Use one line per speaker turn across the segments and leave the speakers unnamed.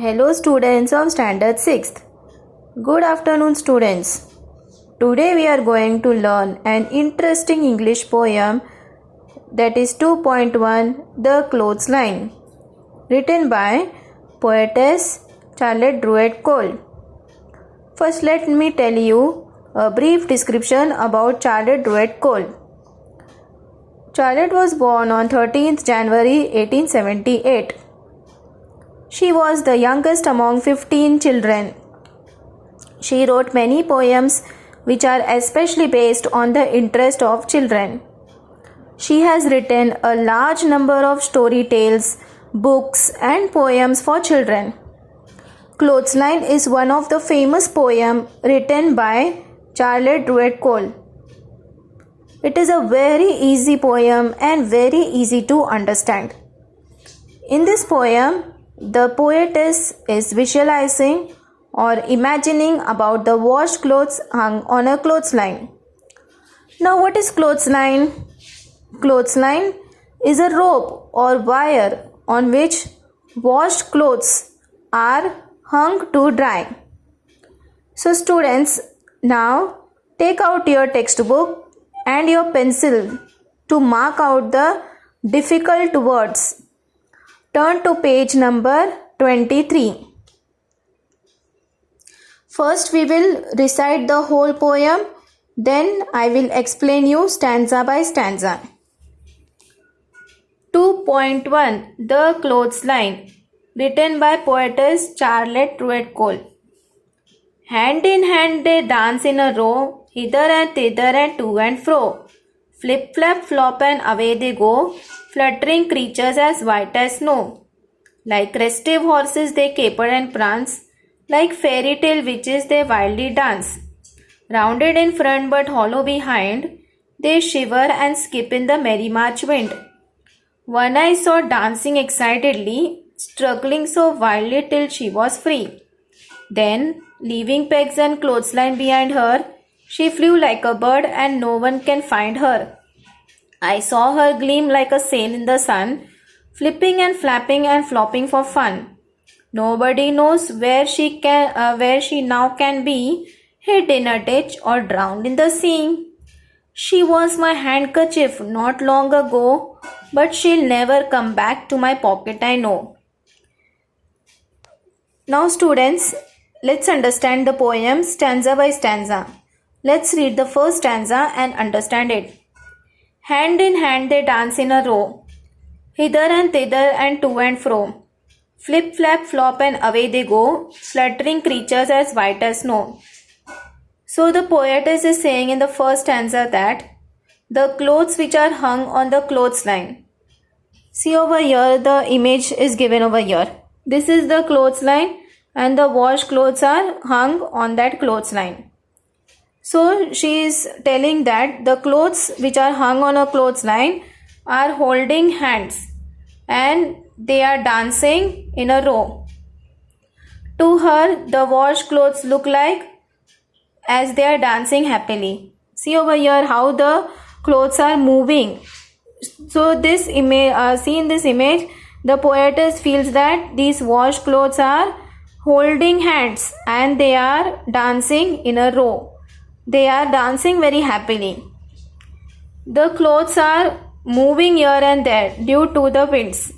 Hello students of standard 6th. Good afternoon students. Today we are going to learn an interesting English poem that is 2.1 The Clothesline, written by poetess Charlotte Druitt Cole. First let me tell you a brief description about Charlotte Druitt Cole. Charlotte was born on 13th January 1878. She was the youngest among 15 children. She wrote many poems which are especially based on the interest of children. She has written a large number of story tales, books and poems for children. Clothesline is one of the famous poems written by Charlotte Druitt Cole. It is a very easy poem and very easy to understand. In this poem, the poetess is visualizing or imagining about the washed clothes hung on a clothesline. Now what is clothesline? Clothesline is a rope or wire on which washed clothes are hung to dry. So students, now take out your textbook and your pencil to mark out the difficult words. Turn to page number 23. First we will recite the whole poem, then I will explain you stanza by stanza. 2.1 The Clothesline, written by poetess Charlotte Druitt Cole. Hand in hand they dance in a row, hither and thither and to and fro. Flip, flap, flop and away they go, fluttering creatures as white as snow. Like restive horses they caper and prance, like fairy tale witches they wildly dance. Rounded in front but hollow behind, they shiver and skip in the merry March wind. One I saw dancing excitedly, struggling so wildly till she was free. Then, leaving pegs and clothesline behind her, she flew like a bird and no one can find her. I saw her gleam like a sail in the sun, flipping and flapping and flopping for fun. Nobody knows where she now can be, hid in a ditch or drowned in the sea. She was my handkerchief not long ago, but she'll never come back to my pocket, I know. Now students, let's understand the poem stanza by stanza. Let's read the first stanza and understand it. Hand in hand they dance in a row, hither and thither and to and fro. Flip, flap, flop and away they go, fluttering creatures as white as snow. So the poetess is saying in the first stanza that the clothes which are hung on the clothesline. See over here, the image is given over here. This is the clothesline and the washed clothes are hung on that clothesline. So she is telling that the clothes which are hung on a clothesline are holding hands and they are dancing in a row. To her, the washed clothes look like as they are dancing happily. See over here how the clothes are moving. So this image, see in this image, the poetess feels that these washed clothes are holding hands and they are dancing in a row. They are dancing very happily. The clothes are moving here and there due to the winds.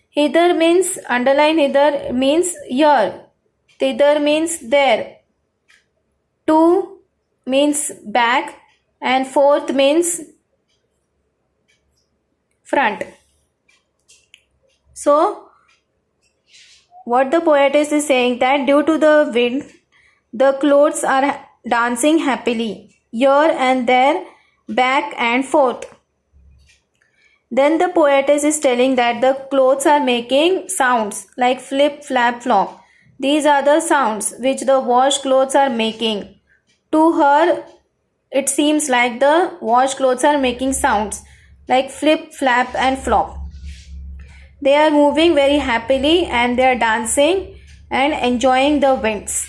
Hither means, underline hither means here. Thither means there. To means back and forth means front. So, what the poetess is saying that due to the wind, the clothes are dancing happily here and there, back and forth. Then the poetess is telling that the clothes are making sounds like flip, flap, flop. These are the sounds which the washed clothes are making. To her, it seems like the washed clothes are making sounds like flip, flap and flop. They are moving very happily and they are dancing and enjoying the winds.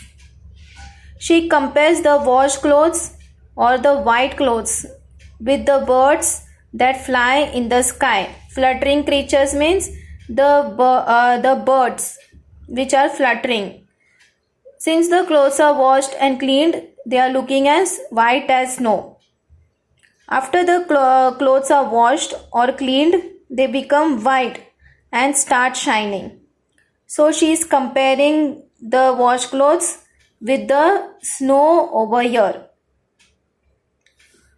She compares the washed clothes or the white clothes with the birds that fly in the sky. Fluttering creatures means the birds which are fluttering. Since the clothes are washed and cleaned, they are looking as white as snow. After the clothes are washed or cleaned, they become white and start shining. So she is comparing the washed clothes with the snow over here.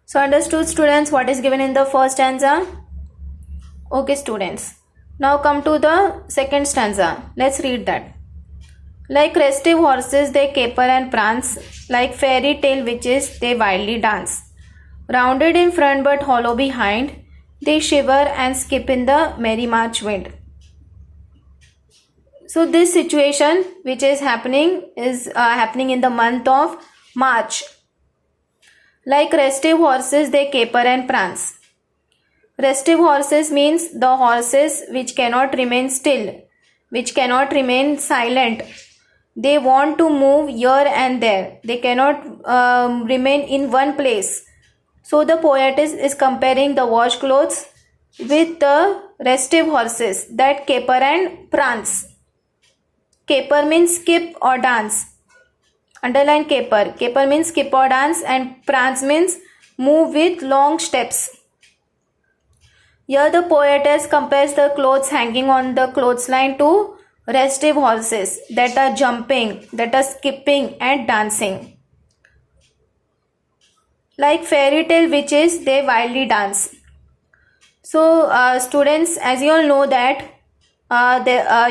So understood, students, what is given in the first stanza? Okay, students. Now come to the second stanza. Let's read that. Like restive horses they caper and prance, like fairy tale witches they wildly dance. Rounded in front but hollow behind, they shiver and skip in the merry March wind. So this situation which is happening in the month of March. Like restive horses they caper and prance. Restive horses means the horses which cannot remain still, which cannot remain silent. They want to move here and there. They cannot remain in one place. So the poetess is comparing the washed clothes with the restive horses that caper and prance. Caper means skip or dance. Underline caper. Caper means skip or dance, and prance means move with long steps. Here the poetess compares the clothes hanging on the clothesline to restive horses that are jumping, that are skipping and dancing. Like fairy tale witches, they wildly dance. So students, as you all know that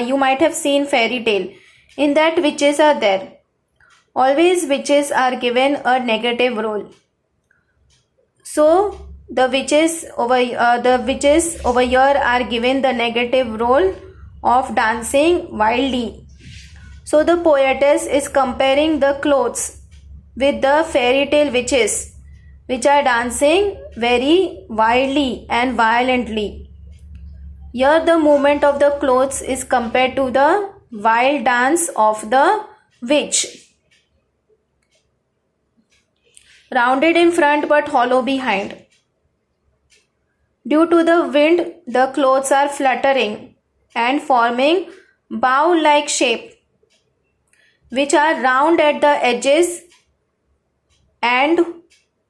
you might have seen fairy tale. In that witches are there. Always witches are given a negative role. So the witches over here are given the negative role of dancing wildly. So the poetess is comparing the clothes with the fairy tale witches, which are dancing very wildly and violently. Here the movement of the clothes is compared to the wild dance of the witch. Rounded in front but hollow behind. Due to the wind, the clothes are fluttering and forming bow-like shape, which are round at the edges and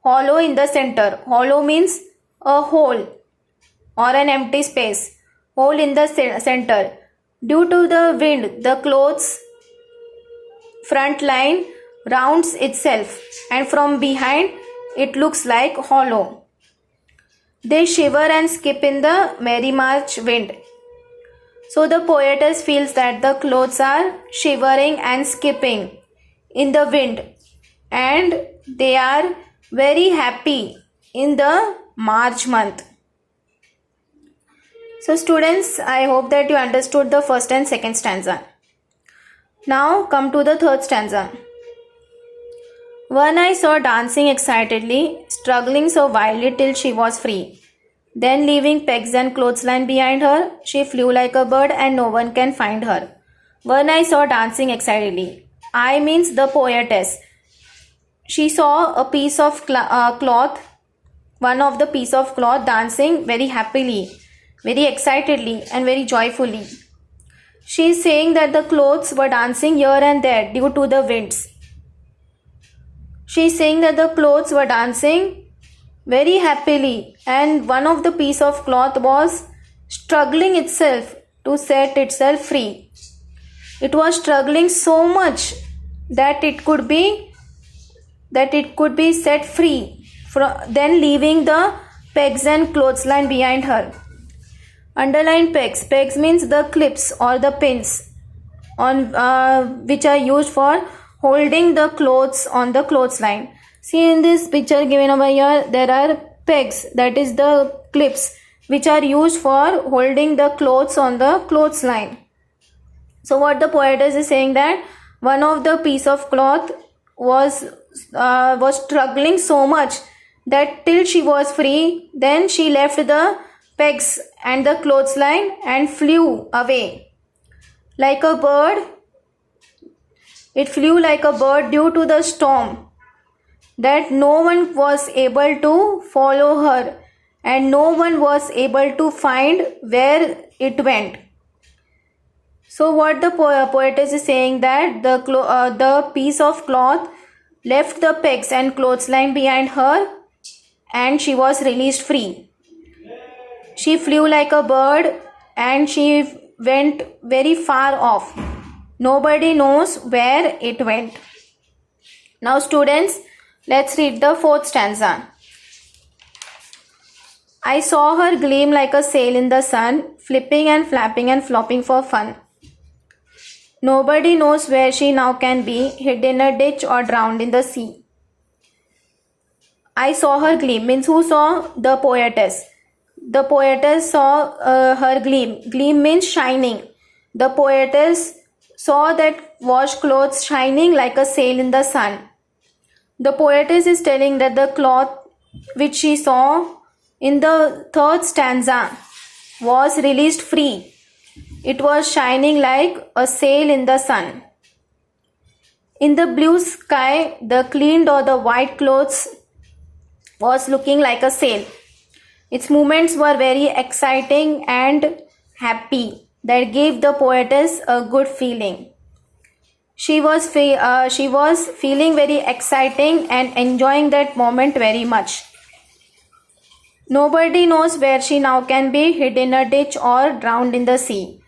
hollow in the center. Hollow means a hole or an empty space. Hole in the center. Due to the wind, the clothes front line rounds itself, and from behind it looks like hollow. They shiver and skip in the merry March wind. So the poetess feels that the clothes are shivering and skipping in the wind, and they are very happy in the March month. So students, I hope that you understood the first and second stanza. Now come to the third stanza. One I saw dancing excitedly, struggling so wildly till she was free. Then leaving pegs and clothesline behind her, she flew like a bird and no one can find her. One I saw dancing excitedly. I means the poetess. She saw a piece of cloth, one of the piece of cloth dancing very happily, very excitedly and very joyfully. She is saying that the clothes were dancing here and there due to the winds. She is saying that the clothes were dancing very happily, and one of the piece of cloth was struggling itself to set itself free. It was struggling so much that it could be set free, then leaving the pegs and clothesline behind her. Underline pegs. Pegs means the clips or the pins on which are used for holding the clothes on the clothesline. See, in this picture given over here, there are pegs, that is the clips, which are used for holding the clothes on the clothesline. So what the poetess is saying, that one of the piece of cloth was struggling so much that till she was free, then she left the pegs and the clothesline and flew away like a bird. It flew like a bird due to the storm, that no one was able to follow her and no one was able to find where it went. So what the poetess is saying that the piece of cloth left the pegs and clothesline behind her and she was released free. She flew like a bird and she went very far off. Nobody knows where it went. Now students, let's read the fourth stanza. I saw her gleam like a sail in the sun, flipping and flapping and flopping for fun. Nobody knows where she now can be, hid in a ditch or drowned in the sea. I saw her gleam means who saw? The poetess. The poetess saw her gleam. Gleam means shining. The poetess saw that washed clothes shining like a sail in the sun. The poetess is telling that the cloth which she saw in the third stanza was released free. It was shining like a sail in the sun. In the blue sky, the cleaned or the white clothes was looking like a sail. Its movements were very exciting and happy. That gave the poetess a good feeling. She was feeling very exciting and enjoying that moment very much. Nobody knows where she now can be, hid in a ditch or drowned in the sea.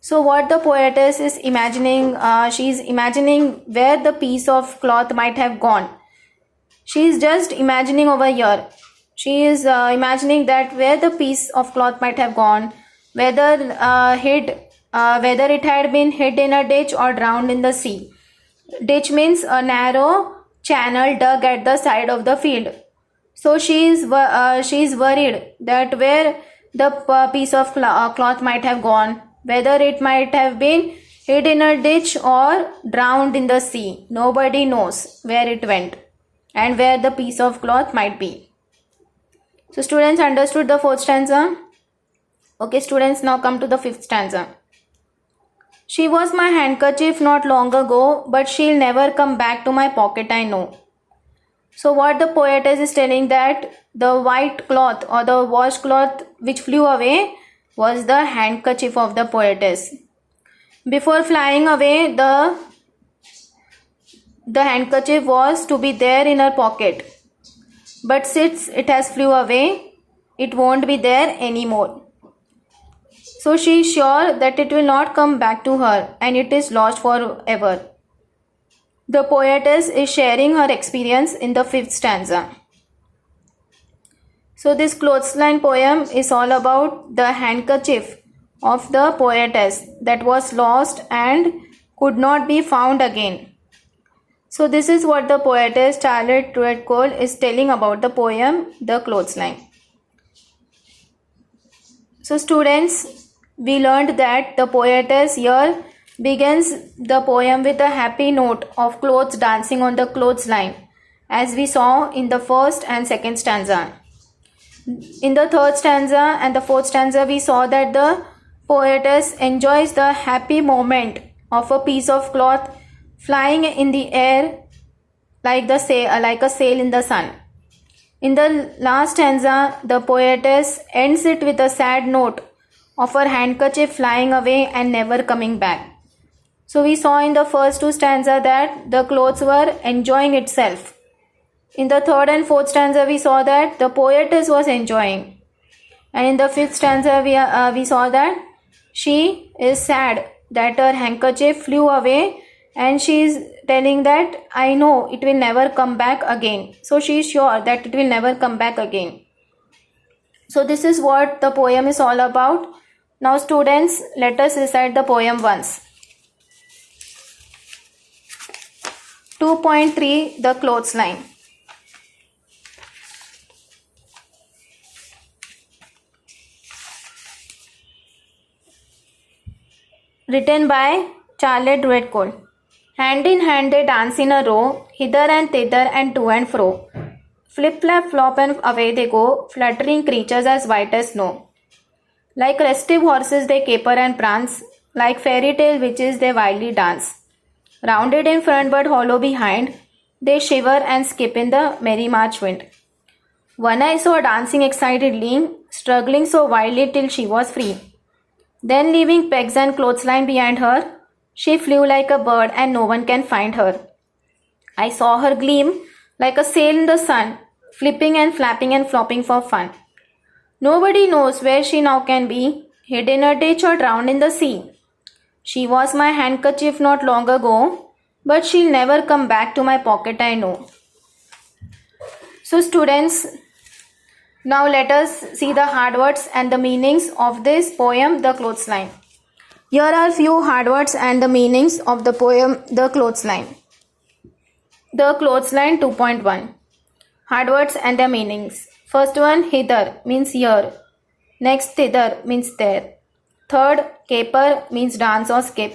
So what the poetess is imagining, she is imagining where the piece of cloth might have gone. She is just imagining over here. She is imagining that where the piece of cloth might have gone, whether it had been hid in a ditch or drowned in the sea. Ditch means a narrow channel dug at the side of the field. So she is worried that where the piece of cloth might have gone, whether it might have been hid in a ditch or drowned in the sea. Nobody knows where it went and where the piece of cloth might be. So students understood the fourth stanza? Okay students, now come to the fifth stanza. She was my handkerchief not long ago, but she'll never come back to my pocket, I know. So what the poetess is telling that the white cloth or the washed cloth which flew away was the handkerchief of the poetess. Before flying away, the handkerchief was to be there in her pocket. But since it has flew away, it won't be there anymore. So she is sure that it will not come back to her and it is lost forever. The poetess is sharing her experience in the fifth stanza. So this clothesline poem is all about the handkerchief of the poetess that was lost and could not be found again. So this is what the poetess Charlotte Truett Cole is telling about the poem The Clothesline. So students, we learned that the poetess here begins the poem with a happy note of clothes dancing on the clothesline, as we saw in the first and second stanza. In the third stanza and the fourth stanza, we saw that the poetess enjoys the happy moment of a piece of cloth flying in the air like a sail in the sun. In the last stanza, the poetess ends it with a sad note of her handkerchief flying away and never coming back. So we saw in the first two stanzas that the clothes were enjoying itself. In the third and fourth stanza, we saw that the poetess was enjoying. And in the fifth stanza, we saw that she is sad that her handkerchief flew away and she is telling that I know it will never come back again. So she is sure that it will never come back again. So this is what the poem is all about. Now students, let us recite the poem once. 2.3 The Clothesline. Written by Charlotte Truett Cole. Hand in hand they dance in a row, hither and thither and to and fro. Flip, flap, flop and away they go, fluttering creatures as white as snow. Like restive horses they caper and prance, like fairy tale witches they wildly dance. Rounded in front but hollow behind, they shiver and skip in the merry March wind. One I saw dancing excitedly, struggling so wildly till she was free. Then leaving pegs and clothesline behind her, she flew like a bird and no one can find her. I saw her gleam like a sail in the sun, flipping and flapping and flopping for fun. Nobody knows where she now can be, hid in a ditch or drowned in the sea. She was my handkerchief not long ago, but she'll never come back to my pocket, I know. So students, now let us see the hard words and the meanings of this poem, The Clothesline. Here are few hard words and the meanings of the poem, The Clothesline. The Clothesline 2.1. Hard words and their meanings. First one, hither means here. Next, thither means there. Third, caper means dance or skip.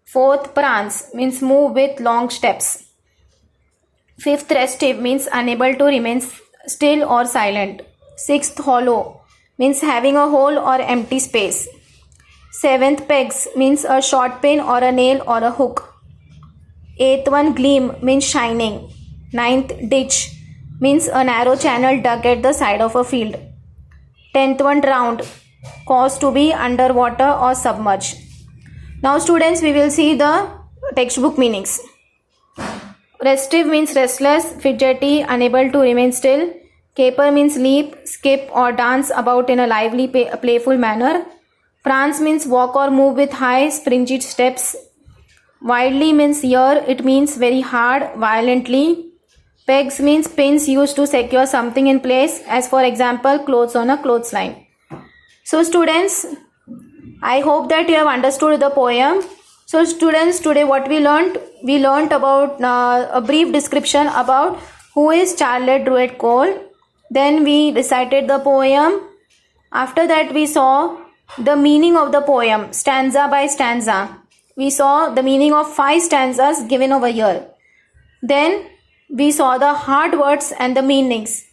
Fourth, prance means move with long steps. Fifth, restive means unable to remain still or silent. Sixth, hollow means having a hole or empty space. Seventh, pegs means a short pin or a nail or a hook. Eighth one, gleam means shining. Ninth, ditch means a narrow channel dug at the side of a field. 10th one, drowned, caused to be underwater or submerged. Now students, we will see the textbook meanings. Restive means restless, fidgety, unable to remain still. Caper means leap, skip or dance about in a lively, playful manner. Prance means walk or move with high, springy steps. Wildly means here, it means very hard, violently. Pegs means pins used to secure something in place, as for example, clothes on a clothesline. So students, I hope that you have understood the poem. So students, today what we learned about a brief description about who is Charlotte Druid Cole. Then we recited the poem. After that we saw the meaning of the poem, stanza by stanza. We saw the meaning of 5 stanzas given over here. Then we saw the hard words and the meanings.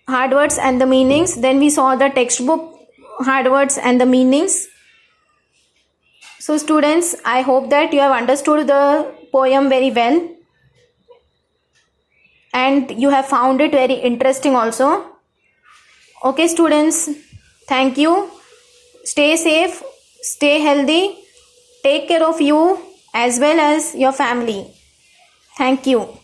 Hard words and the meanings. Then we saw the textbook hard words and the meanings. So students, I hope that you have understood the poem very well. And you have found it very interesting also. Okay students, thank you. Stay safe, stay healthy, take care of you as well as your family. Thank you.